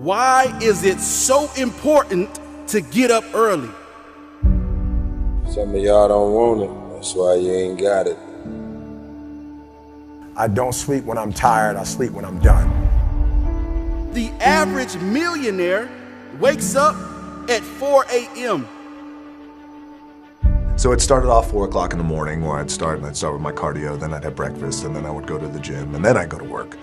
Why is it so important to get up early? Some of y'all don't want it. That's why you ain't got it. I don't sleep when I'm tired. I sleep when I'm done. The average millionaire wakes up at 4 a.m. So it started off 4 o'clock in the morning where I'd start with my cardio, then I'd have breakfast, and then I would go to the gym, and then I'd go to work.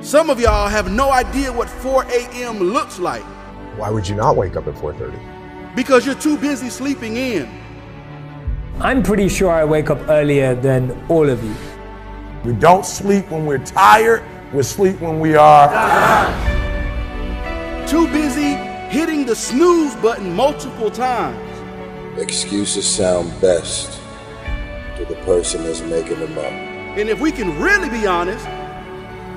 Some of y'all have no idea what 4 a.m. looks like. Why would you not wake up at 4:30? Because you're too busy sleeping in. I'm pretty sure I wake up earlier than all of you. We don't sleep when we're tired. We sleep when we are too busy hitting the snooze button multiple times. Excuses sound best to the person that's making them up. And if we can really be honest,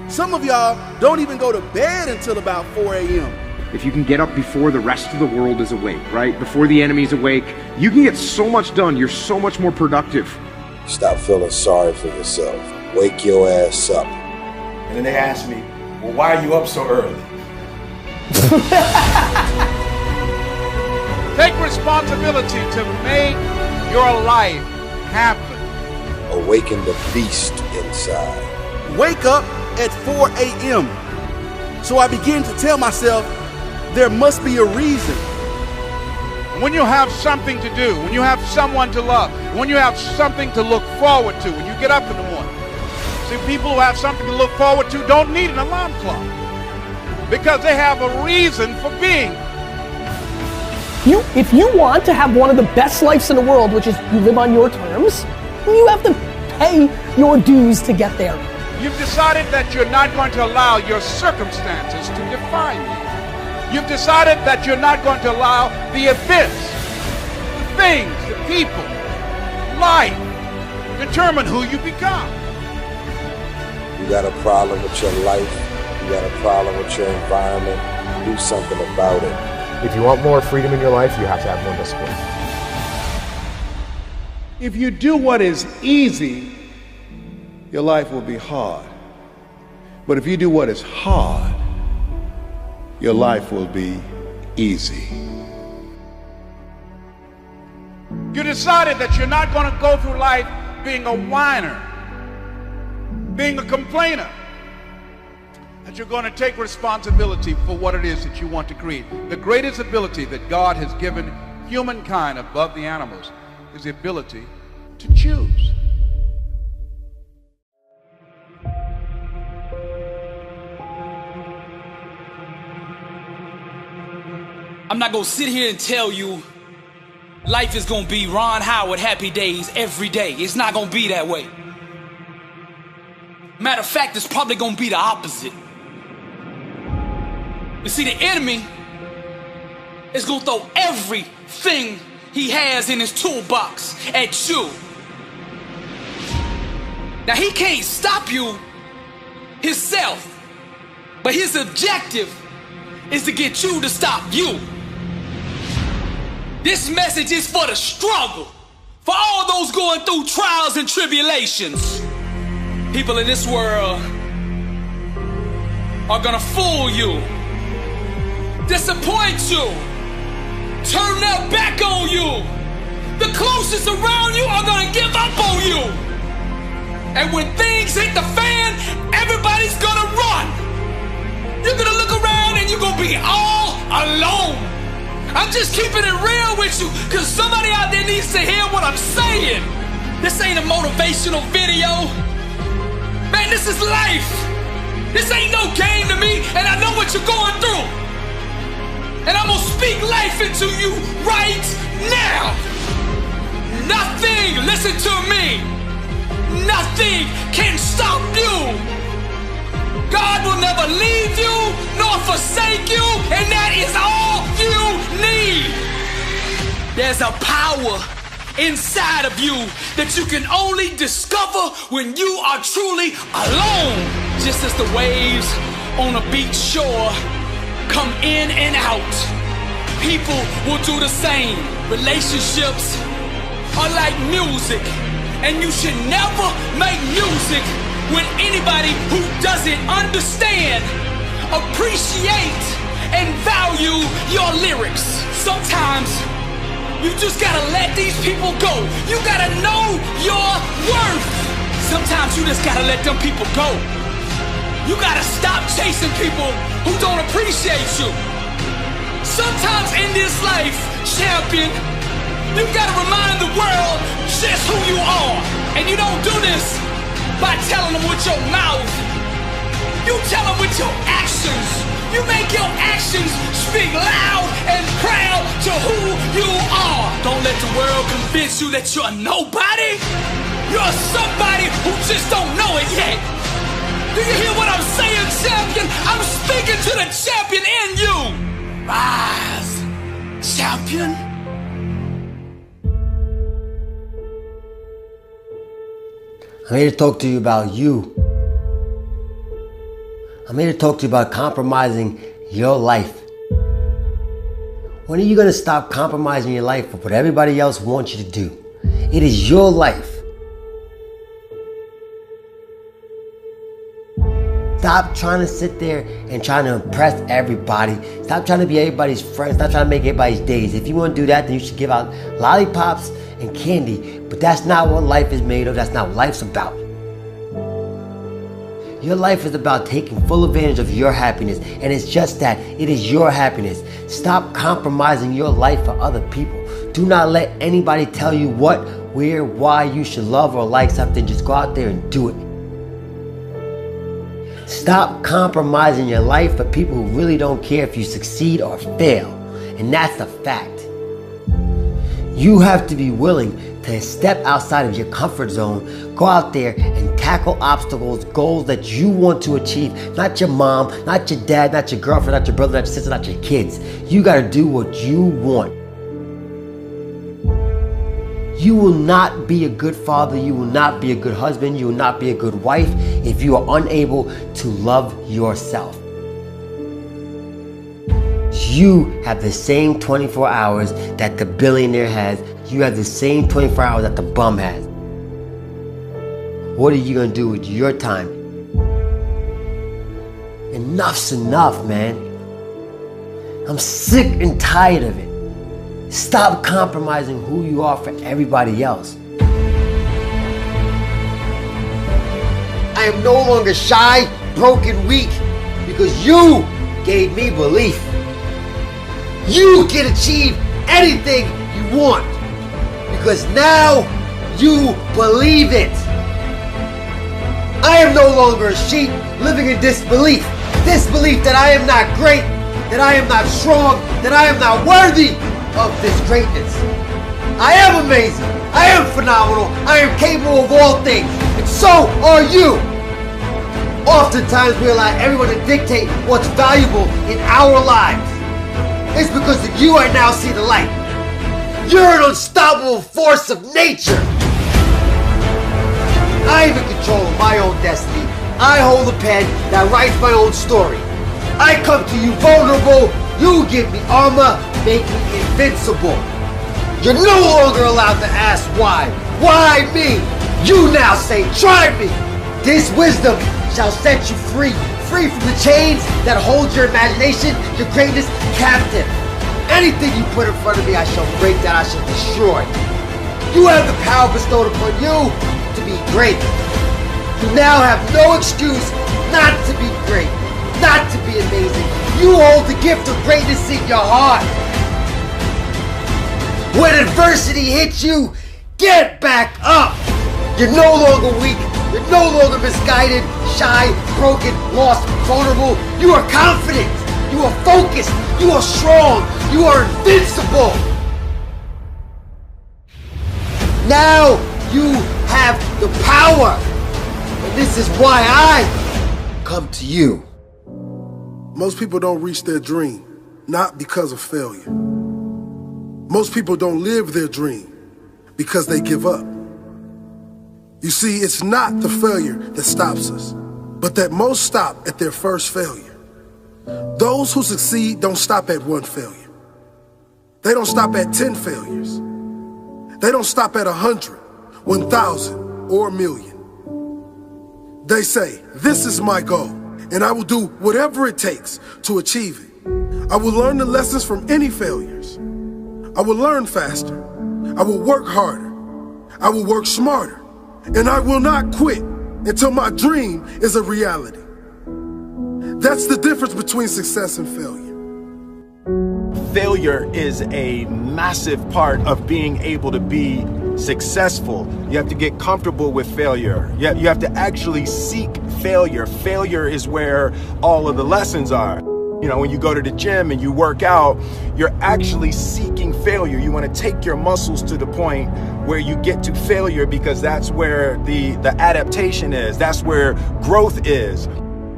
some of y'all don't even go to bed until about 4 a.m. If you can get up before the rest of the world is awake, right? Before the enemy's awake, you can get so much done. You're so much more productive. Stop feeling sorry for yourself. Wake your ass up. And then they ask me, well, why are you up so early? Take responsibility to make your life happen. Awaken the beast inside. Wake up at 4 a.m. So I begin to tell myself, there must be a reason. When you have something to do, when you have someone to love, when you have something to look forward to, when you get up in the morning. See, people who have something to look forward to don't need an alarm clock because they have a reason for being. If you want to have one of the best lives in the world, which is you live on your terms, you have to pay your dues to get there. You've decided that you're not going to allow your circumstances to define you. You've decided that you're not going to allow the events, the things, the people, life, determine who you become. You got a problem with your life, you got a problem with your environment, do something about it. If you want more freedom in your life, you have to have more discipline. If you do what is easy, your life will be hard. But if you do what is hard, your life will be easy. You decided that you're not going to go through life being a whiner, being a complainer, that you're going to take responsibility for what it is that you want to create. The greatest ability that God has given humankind above the animals is the ability to choose. I'm not gonna sit here and tell you life is gonna be Ron Howard happy days every day. It's not gonna be that way. Matter of fact, it's probably gonna be the opposite. You see, the enemy is gonna throw everything he has in his toolbox at you. Now, he can't stop you himself, but his objective is to get you to stop you. This message is for the struggle, for all those going through trials and tribulations. People in this world are gonna fool you, disappoint you, turn their back on you. The closest around you are gonna give up on you. And when things hit the fan, everybody's gonna run. You're gonna look around and you're gonna be all alone. I'm just keeping it real with you, because somebody out there needs to hear what I'm saying. This ain't a motivational video. Man, this is life. This ain't no game to me, and I know what you're going through. And I'm gonna speak life into you right now. Nothing, listen to me, nothing can stop you. God will never leave you nor forsake you, and that is all you need. There's a power inside of you that you can only discover when you are truly alone. Just as the waves on a beach shore come in and out, people will do the same. Relationships are like music, and you should never make music when anybody who doesn't understand appreciate and value your lyrics. Sometimes you just gotta let these people go. You gotta know your worth. Sometimes you just gotta let them people go. You gotta stop chasing people who don't appreciate you. Sometimes in this life, champion, you gotta remind the world just who you are. And you don't do this by telling them with your mouth. You tell them with your actions. You make your actions speak loud and proud to who you are. Don't let the world convince you that you're nobody. You're somebody who just don't know it yet. Do you hear what I'm saying, champion? I'm speaking to the champion in you. Rise, champion. I'm here to talk to you about you. I'm here to talk to you about compromising your life. When are you going to stop compromising your life for what everybody else wants you to do? It is your life. Stop trying to sit there and trying to impress everybody. Stop trying to be everybody's friend. Stop trying to make everybody's days. If you want to do that, then you should give out lollipops and candy. But that's not what life is made of. That's not what life's about. Your life is about taking full advantage of your happiness. And it's just that. It is your happiness. Stop compromising your life for other people. Do not let anybody tell you what, where, why you should love or like something. Just go out there and do it. Stop compromising your life for people who really don't care if you succeed or fail. And that's a fact. You have to be willing to step outside of your comfort zone, go out there and tackle obstacles, goals that you want to achieve. Not your mom, not your dad, not your girlfriend, not your brother, not your sister, not your kids. You gotta do what you want. You will not be a good father, you will not be a good husband, you will not be a good wife if you are unable to love yourself. You have the same 24 hours that the billionaire has. You have the same 24 hours that the bum has. What are you gonna do with your time? Enough's enough, man. I'm sick and tired of it. Stop compromising who you are for everybody else. I am no longer shy, broken, weak, because you gave me belief. You can achieve anything you want, because now you believe it. I am no longer a sheep living in disbelief. Disbelief that I am not great, that I am not strong, that I am not worthy of this greatness. I am amazing. I am phenomenal. I am capable of all things. And so are you. Oftentimes we allow everyone to dictate what's valuable in our lives. It's because of you I now see the light. You're an unstoppable force of nature. I am in control of my own destiny. I hold the pen that writes my own story. I come to you vulnerable. You give me armor, make me invincible. You're no longer allowed to ask why. Why me? You now say, try me. This wisdom shall set you free. Free from the chains that hold your imagination, your greatness captive. Anything you put in front of me, I shall break that, I shall destroy. You have the power bestowed upon you to be great. You now have no excuse not to be great, not to be amazing. You hold the gift of greatness in your heart. When adversity hits you, get back up. You're no longer weak. You're no longer misguided, shy, broken, lost, vulnerable. You are confident. You are focused. You are strong. You are invincible. Now you have the power. And this is why I come to you. Most people don't reach their dream, not because of failure. Most people don't live their dream because they give up. You see, it's not the failure that stops us, but that most stop at their first failure. Those who succeed don't stop at one failure. They don't stop at 10 failures. They don't stop at 100, 1,000, or 1,000,000. They say, this is my goal. and I will do whatever it takes to achieve it. I will learn the lessons from any failures. I will learn faster. I will work harder. I will work smarter. And I will not quit until my dream is a reality. That's the difference between success and failure. Failure is a massive part of being able to be successful. You have to get comfortable with failure. You have to actually seek failure. Failure is where all of the lessons are. You know, when you go to the gym and you work out, you're actually seeking failure. You want to take your muscles to the point where you get to failure, because that's where the adaptation is. That's where growth is.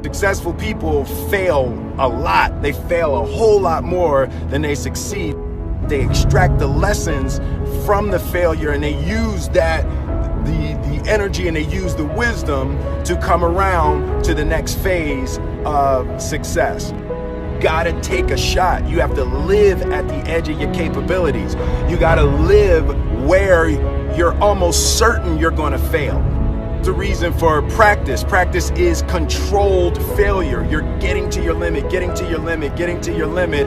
Successful people fail a lot. They fail a whole lot more than they succeed. They extract the lessons from the failure, and they use that, the energy, and they use the wisdom to come around to the next phase of success. Gotta take a shot. You have to live at the edge of your capabilities. You gotta live where you're almost certain you're gonna fail. The reason for practice. Practice is controlled failure. You're getting to your limit, getting to your limit, getting to your limit.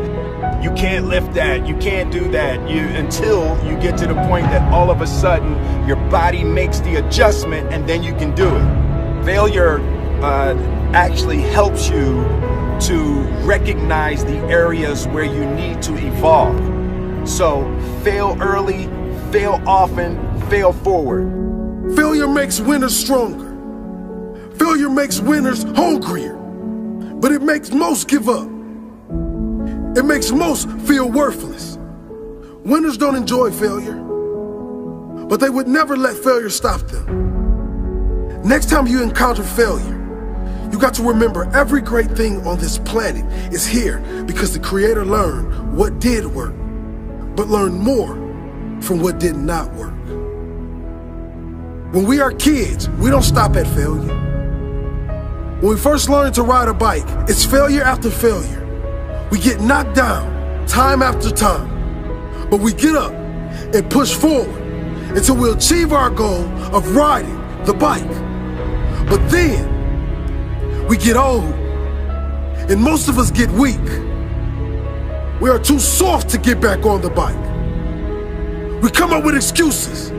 You can't lift that. You can't do that until you get to the point that all of a sudden your body makes the adjustment, and then you can do it. Failure actually helps you to recognize the areas where you need to evolve. So fail early, fail often, fail forward. Failure makes winners stronger. Failure makes winners hungrier. But it makes most give up. It makes most feel worthless. Winners don't enjoy failure, but they would never let failure stop them. Next time you encounter failure, you got to remember every great thing on this planet is here because the Creator learned what did work, but learned more from what did not work. When we are kids, we don't stop at failure. When we first learn to ride a bike, it's failure after failure. We get knocked down time after time, but we get up and push forward until we achieve our goal of riding the bike. But then we get old, and most of us get weak. We are too soft to get back on the bike. We come up with excuses.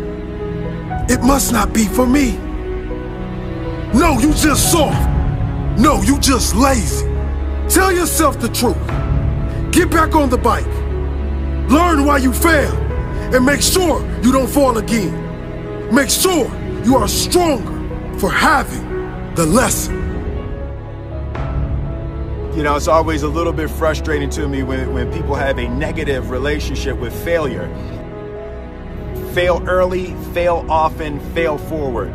It must not be for me. No, you just soft. No, you just lazy. Tell yourself the truth. Get back on the bike. Learn why you failed, and make sure you don't fall again. Make sure you are stronger for having the lesson. You know, it's always a little bit frustrating to me when people have a negative relationship with failure. Fail early, fail often, fail forward.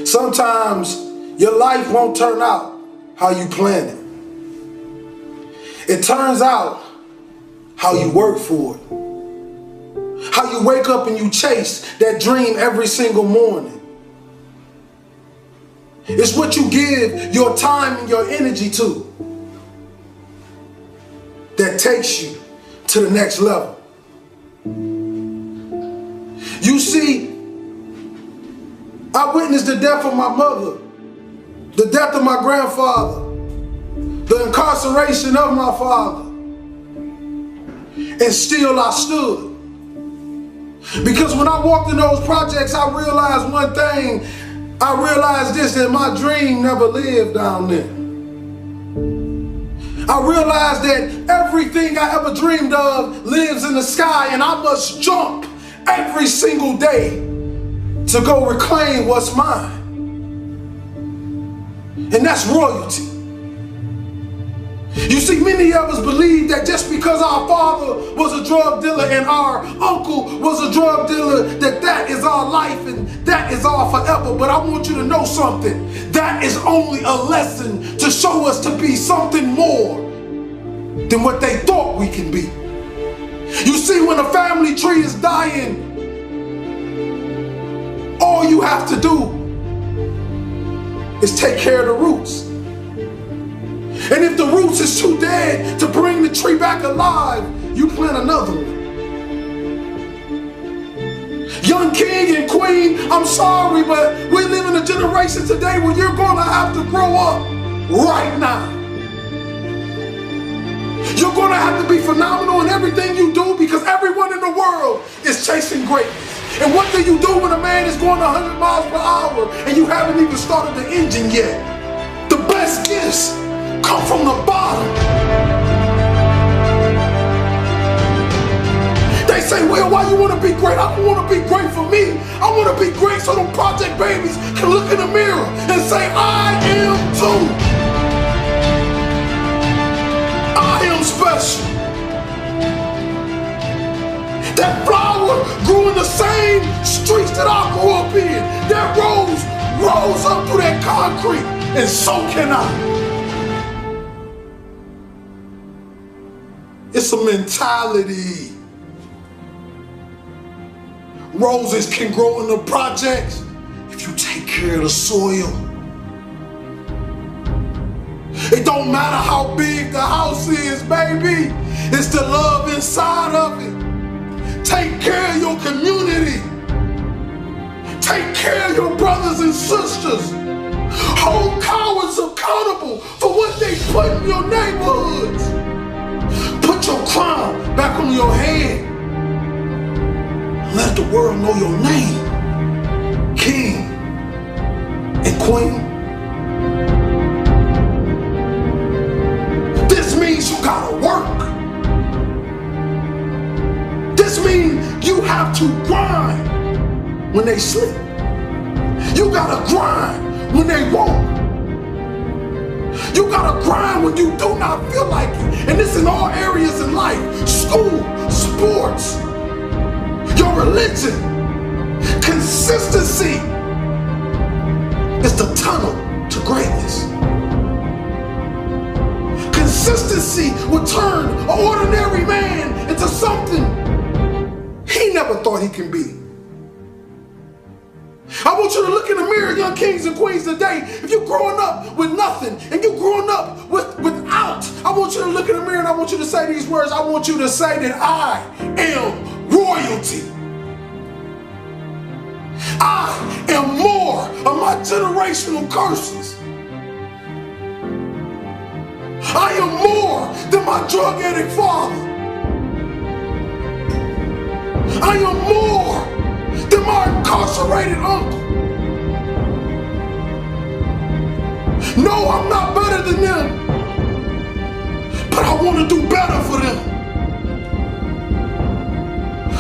Sometimes your life won't turn out how you planned it. It turns out how you work for it. How you wake up and you chase that dream every single morning. It's what you give your time and your energy to that takes you to the next level. You see, I witnessed the death of my mother, the death of my grandfather, the incarceration of my father, and still I stood. Because when I walked in those projects, I realized one thing. I realized this, that my dream never lived down there. I realized that everything I ever dreamed of lives in the sky, and I must jump every single day to go reclaim what's mine. And that's royalty. You see, many of us believe that just because our father was a drug dealer and our uncle was a drug dealer, that is our life and that is our forever. But I want you to know something. That is only a lesson to show us to be something more than what they thought we can be. You see, when a family tree is dying, all you have to do is take care of the roots. And if the roots is too dead to bring the tree back alive, you plant another one. Young king and queen, I'm sorry, but we live in a generation generation today where you're going to have to grow up right now. You're going to have to be phenomenal in everything you do because everyone in the world is chasing greatness. And what do you do when a man is going 100 miles per hour and you haven't even started the engine yet? The best gifts come from the bottom. They say, well, why you want to be great? I don't want to be great for me. I want to be great so them project babies can look in the mirror and say, I am too. I am special. That flower grew in the same streets that I grew up in. That rose up through that concrete, and so can I. It's a mentality. Roses can grow in the projects if you take care of the soil. It don't matter how big the house is, baby. It's the love inside of it. Take care of your community. Take care of your brothers and sisters. Hold cowards accountable for what they put in your neighborhoods. Put your crown back on your head. Let the world know your name. King and queen. This means you gotta work. This means you have to grind when they sleep. You gotta grind when they won't. You gotta grind when you do not feel like it. And this in all areas in life. School, sports, your religion. Consistency is the tunnel to greatness. Consistency will turn an ordinary man into something he never thought he can be. I want you to look in the mirror, young kings and queens today. If you're growing up with nothing and you're growing up without, I want you to look in the mirror and I want you to say these words. I want you to say that I am royalty. I am more of my generational curses. I am more than my drug addict father. I am more than my incarcerated uncle. No, I'm not better than them, but I want to do better for them.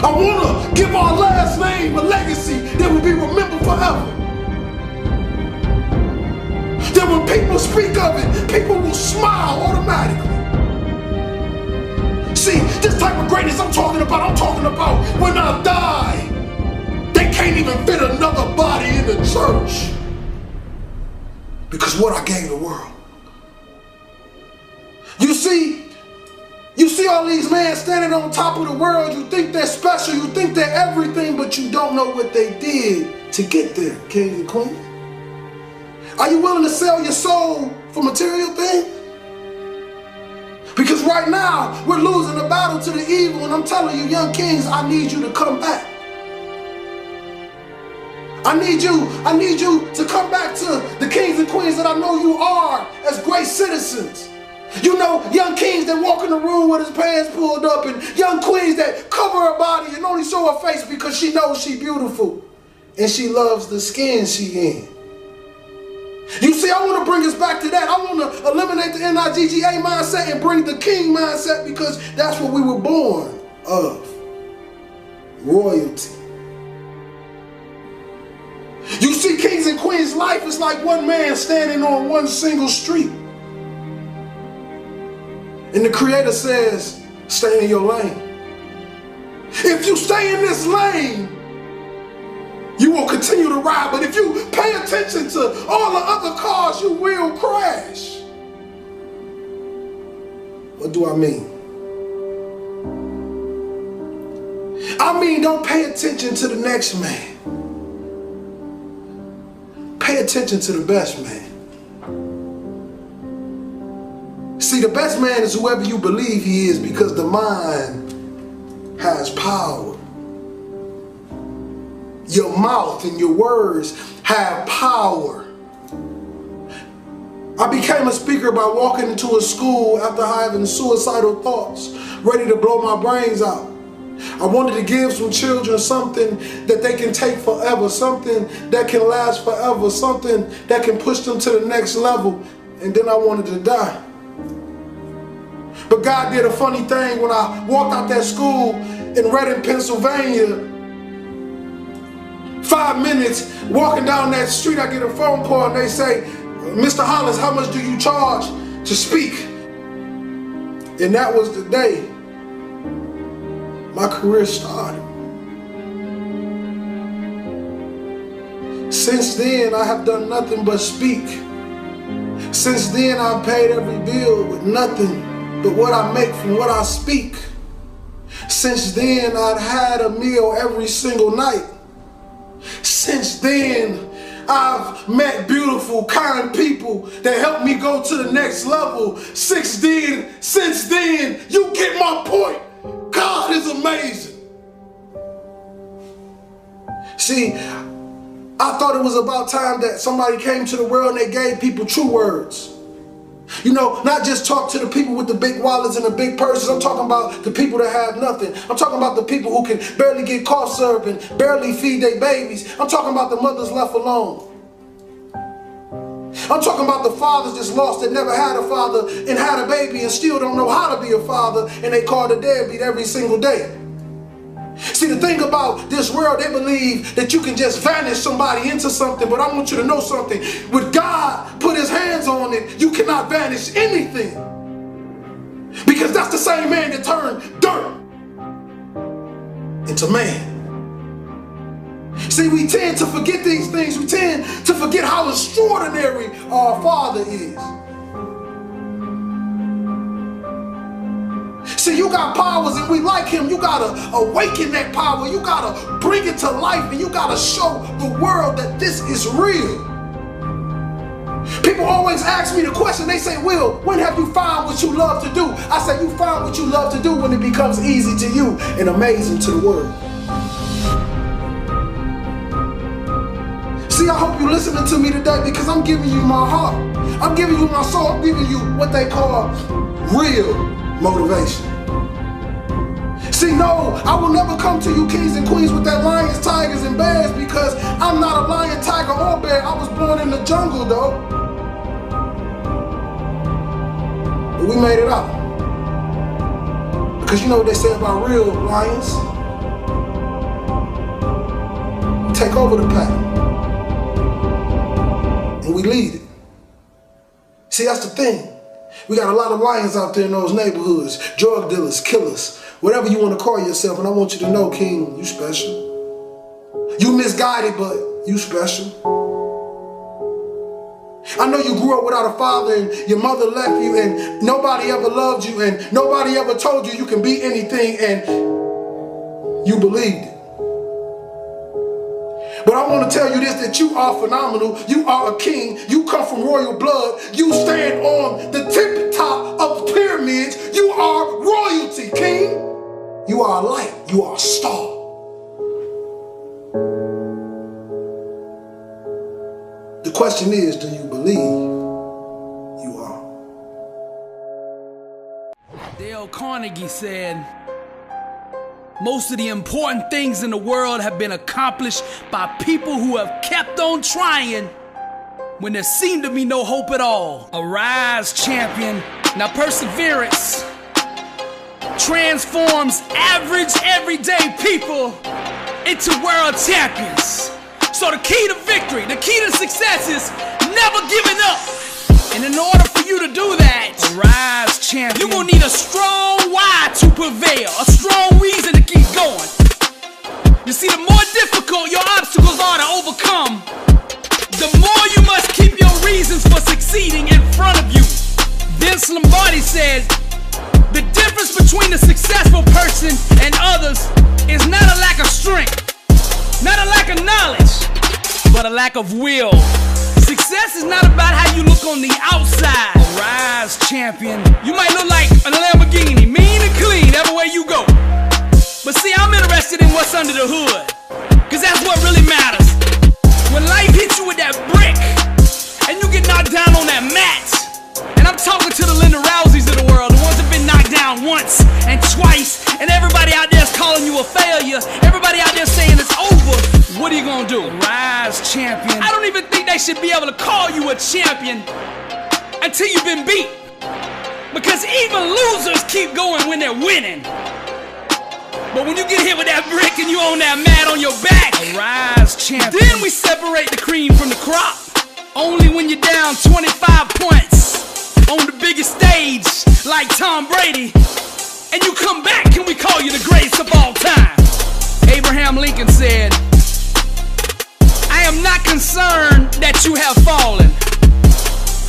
I want to give our last name a legacy that will be remembered forever. That when people speak of it, people will smile automatically. See, this type of greatness I'm talking about when I die, they can't even fit another body in the church because what I gave the world. You see all these men standing on top of the world. You think they're special, you think they're everything, but you don't know what they did to get there, kings and queens. Are you willing to sell your soul for material things? Because right now, we're losing the battle to the evil, and I'm telling you, young kings, I need you to come back. I need you to come back to the kings and queens that I know you are as great citizens. You know, young kings that walk in the room with his pants pulled up, and young queens that cover her body and only show her face because she knows she's beautiful and she loves the skin she in. You see, I want to bring us back to that. I want to eliminate the N-I-G-G-A mindset and bring the king mindset because that's what we were born of. Royalty. You see, kings and queens, life is like one man standing on one single street. And the Creator says, stay in your lane. If you stay in this lane, you will continue to ride. But if you pay attention to all the other cars, you will crash. What do I mean? I mean, don't pay attention to the next man. Pay attention to the best man. See, the best man is whoever you believe he is because the mind has power. Your mouth and your words have power. I became a speaker by walking into a school after having suicidal thoughts, ready to blow my brains out. I wanted to give some children something that they can take forever, something that can last forever, something that can push them to the next level, and then I wanted to die. But God did a funny thing when I walked out that school in Reading, Pennsylvania. 5 minutes walking down that street, I get a phone call and they say, Mr. Hollis, how much do you charge to speak? And that was the day my career started. Since then, I have done nothing but speak. Since then, I've paid every bill with nothing but what I make from what I speak. Since then, I've had a meal every single night. Since then, I've met beautiful, kind people that helped me go to the next level. Since then, you get my point. God is amazing. See, I thought it was about time that somebody came to the world and they gave people true words. You know, not just talk to the people with the big wallets and the big purses. I'm talking about the people that have nothing. I'm talking about the people who can barely get cough syrup and barely feed their babies. I'm talking about the mothers left alone. I'm talking about the fathers that's lost that never had a father and had a baby and still don't know how to be a father, and they call the deadbeat every single day. See, the thing about this world, they believe that you can just vanish somebody into something, but I want you to know something. When God put his hands on it, you cannot vanish anything. Because that's the same man that turned dirt into man. See, we tend to forget these things. We tend to forget how extraordinary our Father is. See, you got powers and we like him. You got to awaken that power. You got to bring it to life, and you got to show the world that this is real. People always ask me the question. They say, Will, when have you found what you love to do? I say, you find what you love to do when it becomes easy to you and amazing to the world. See, I hope you're listening to me today because I'm giving you my heart. I'm giving you my soul. I'm giving you what they call real motivation. See, no, I will never come to you kings and queens with that lions, tigers, and bears, because I'm not a lion, tiger, or bear. I was born in the jungle, though. But we made it out. Because you know what they say about real lions? We take over the pack. And we lead it. See, that's the thing. We got a lot of lions out there in those neighborhoods, drug dealers, killers, whatever you want to call yourself. And I want you to know, King, you special. You misguided, but you special. I know you grew up without a father and your mother left you and nobody ever loved you and nobody ever told you can be anything, and you believed it. But I want to tell you this, that you are phenomenal. You are a king. You come from royal blood. You stand on the tip top of the pyramids. You are royalty, king. You are a light. You are a star. The question is, do you believe you are? Dale Carnegie said, most of the important things in the world have been accomplished by people who have kept on trying when there seemed to be no hope at all. Arise, champion. Now perseverance transforms average, everyday people into world champions. So the key to victory, the key to success is never giving up. And in order for you to do that, arise, champion, you're gonna need a strong why to prevail, a strong reason to keep going. You see, the more difficult your obstacles are to overcome, the more you must keep your reasons for succeeding in front of you. Vince Lombardi said, the difference between a successful person and others is not a lack of strength, not a lack of knowledge, but a lack of will. Success is not about how you look on the outside. Arise, champion. You might look like a Lamborghini, mean and clean everywhere you go. But see, I'm interested in what's under the hood, cause that's what really matters. When life hits you with that brick, and you get knocked down on that mat, calling you a failure. Everybody out there saying it's over. What are you gonna do? Rise, champion. I don't even think they should be able to call you a champion until you've been beat. Because even losers keep going when they're winning. But when you get hit with that brick and you on that mat on your back, rise, champion. Then we separate the cream from the crop. Only when you're down 25 points on the biggest stage like Tom Brady, and you come back, can we call you the greatest of all time? Abraham Lincoln said, I am not concerned that you have fallen.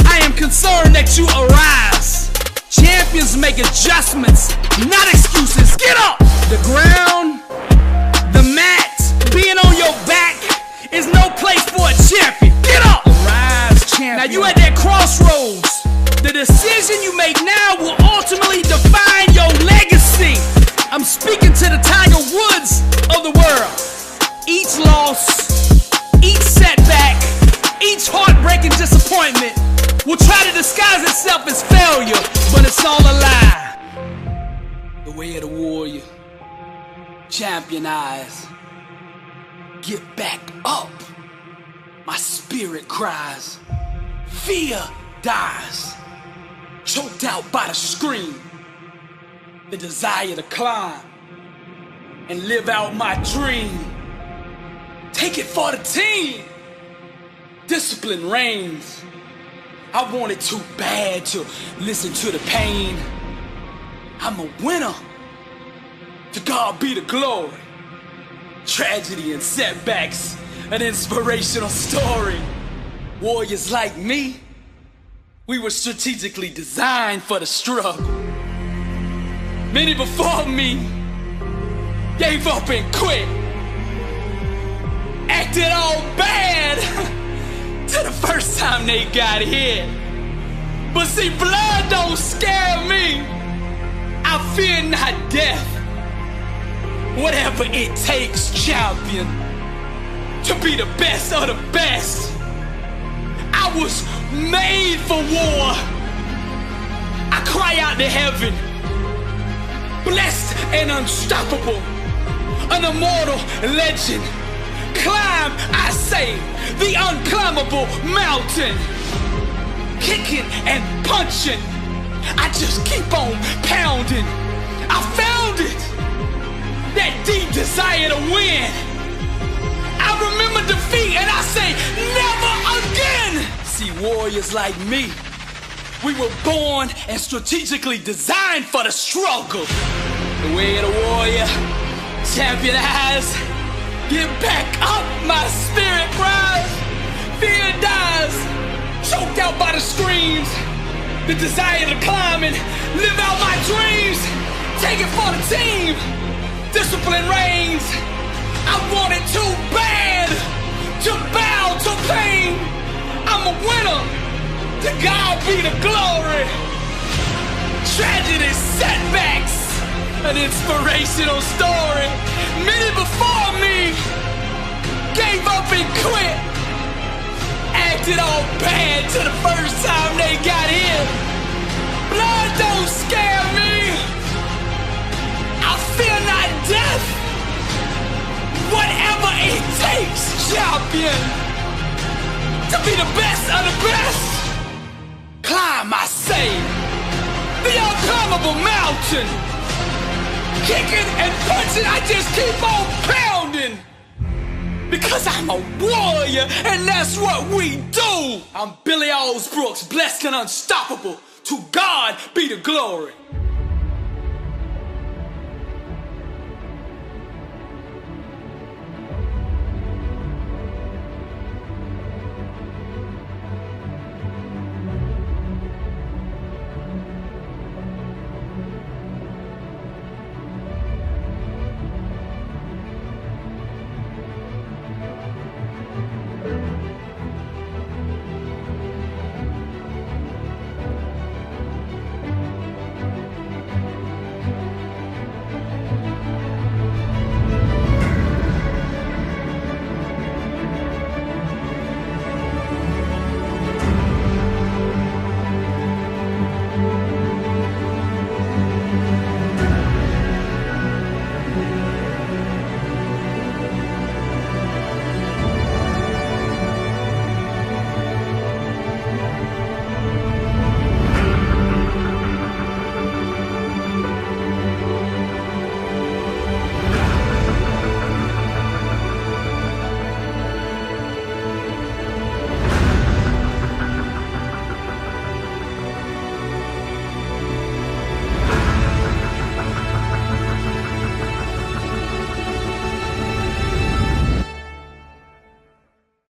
I am concerned that you arise. Champions make adjustments, not excuses. Get up! The ground, the mat, being on your back is no place for a champion. Get up! Rise, champion. Now you at that crossroads. The decision you make now will ultimately define your legacy. I'm speaking to the Tiger Woods of the world. Each loss, each setback, each heartbreaking disappointment will try to disguise itself as failure, but it's all a lie. The way of the warrior, champion eyes. Get back up. My spirit cries. Fear dies. Choked out by the scream. The desire to climb and live out my dream. Take it for the team. Discipline reigns. I want it too bad to listen to the pain. I'm a winner. To God be the glory. Tragedy and setbacks, an inspirational story. Warriors like me, we were strategically designed for the struggle. Many before me gave up and quit. Acted all bad till the first time they got hit. But see, blood don't scare me. I fear not death. Whatever it takes, champion, to be the best of the best. I was made for war. I cry out to heaven, blessed and unstoppable, an immortal legend. Climb, I say, the unclimbable mountain. Kicking and punching, I just keep on pounding. I found it, that deep desire to win. I remember defeat and I say, never again. See, warriors like me, we were born and strategically designed for the struggle. The way of the warrior, champion eyes. Get back up, my spirit cries. Fear dies, choked out by the screams. The desire to climb and live out my dreams. Take it for the team. Discipline reigns. I want it too bad to bow to pain. I'm a winner. To God be the glory. Tragedy, setbacks, an inspirational story. Many before me gave up and quit. Acted all bad till the first time they got hit. Blood don't scare me. I fear not death. Whatever it takes, champion, to be the best of the best. Climb, I say, the unclimbable mountain. Kicking and punching, I just keep on pounding. Because I'm a warrior, and that's what we do. I'm Billy Alls Brooks, blessed and unstoppable. To God be the glory.